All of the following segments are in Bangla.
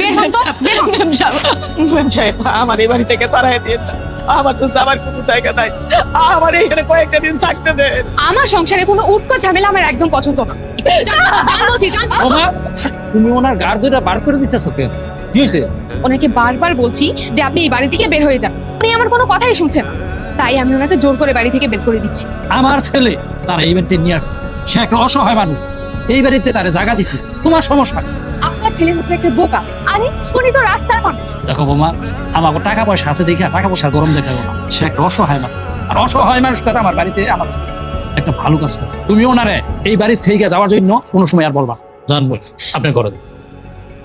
বের হন তো, বের হন। ম্যাম সাহেব, আমার এই বাড়ি থেকে তাড়াই দিয়ে আমার তো যাবার কোনো জায়গা নাই, আমার এখানে কয়েকটা দিন থাকতে দেন। আমার সংসারে কোনো উটকো ঝামেলা আমার একদম পছন্দ না। জান বলছি, জান। ওমা, তুমি ওনার গাড় দুইটা বার করে দিচ্ছ কেন? কি হয়েছে? ওনাকে বারবার বলছি যে আপনি এই বাড়ি থেকে বের হয়ে যান, উনি আমার কোনো কথাই শুনছেন না। তাই আমি ওনাকে জোর করে বাড়ি থেকে বের করে দিচ্ছি। আমার ছেলে তারা এই বাড়িতে নিয়ে আসছে, সে একটা অসহায় মানুষ, এই বাড়িতে তারা জায়গা দিছে, তোমার সমস্যা? আপনার ছেলে হচ্ছে একটা বোকা, আরে উনি তো রাস্তার মানুষ। দেখো বোমা, আমাকে টাকা পয়সা আছে দেখে টাকা পয়সা গরম দেখাবো না, সে একটা অসহায় মানুষ, আর অসহায় মানুষ তারা আমার বাড়িতে আমার ছেলে একটা ভালো কাজ করছে। তুমি ওনারে এই বাড়ির থেকে যাওয়ার জন্য কোনো সময় আর বলবা, জানবো আপনার ঘরে।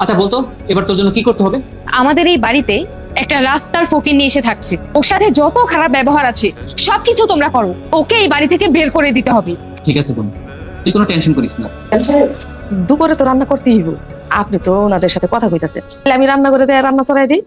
আচ্ছা বলতো, এবার তোর জন্য কি করতে হবে? আমাদের এই বাড়িতে একটা রাস্তার ফকির নিয়ে এসে থাকছে, ওর সাথে যত খারাপ ব্যবহার আছে সবকিছু তোমরা করো, ওকে এই বাড়ি থেকে বের করে দিতে হবে। ঠিক আছে বোন, তুই কোনো টেনশন করিস না। দুপুরে তো রান্না করতেই হইব, আপনি তো ওনাদের সাথে কথা কইতাছেন, তাহলে আমি রান্না করে যাই, রান্না চড়াই দিই।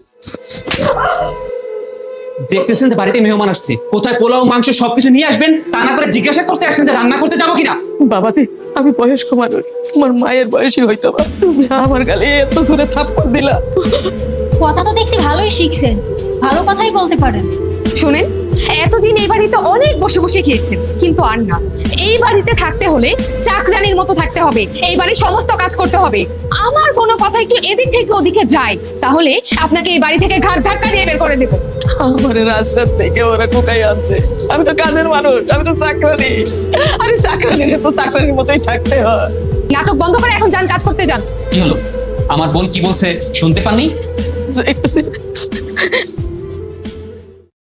দেখতেছেন যে বাড়িতে মেহমান আসছে, কোথায় পোলাও মাংস সবকিছু নিয়ে আসবেন, তা না করে জিজ্ঞাসা করতে আসছেন যে রান্না করতে যাবো কিনা। বাবাজি, আমি বয়স্ক মানুষ, আমার মায়ের বয়সই হয়তো বা, তুমি আমার গালে এত জোরে থাপ্পড় দিলা। কথা তো দেখছি ভালোই শিখছেন, ভালো কথাই বলতে পারেন। শুনেন, এতদিন এই বাড়িতে অনেক বসে বসে খেয়েছেন, কিন্তু আর না, এই বাড়িতে থাকতে হলে চাকরানির মতো থাকতে হবে, এই বাড়ির সমস্ত কাজ করতে হবে। আমার কোনো কথা একটু এদিক থেকে ওদিকে যায়, তাহলে আপনাকে এই বাড়ি থেকে ঘাট ধাক্কা দিয়ে বের করে দেবো। আমার রাস্তার থেকে ওরা ঢুকাই আনছে, আমি তো কাজের মানুষ, আমি তো চাকরানি, আরে চাকরানির তো চাকরানির মতোই থাকতে হয়। নাটক বন্ধ করে এখন যান, কাজ করতে যান। কি হলো, আমার বোন কি বলছে শুনতে পাননি?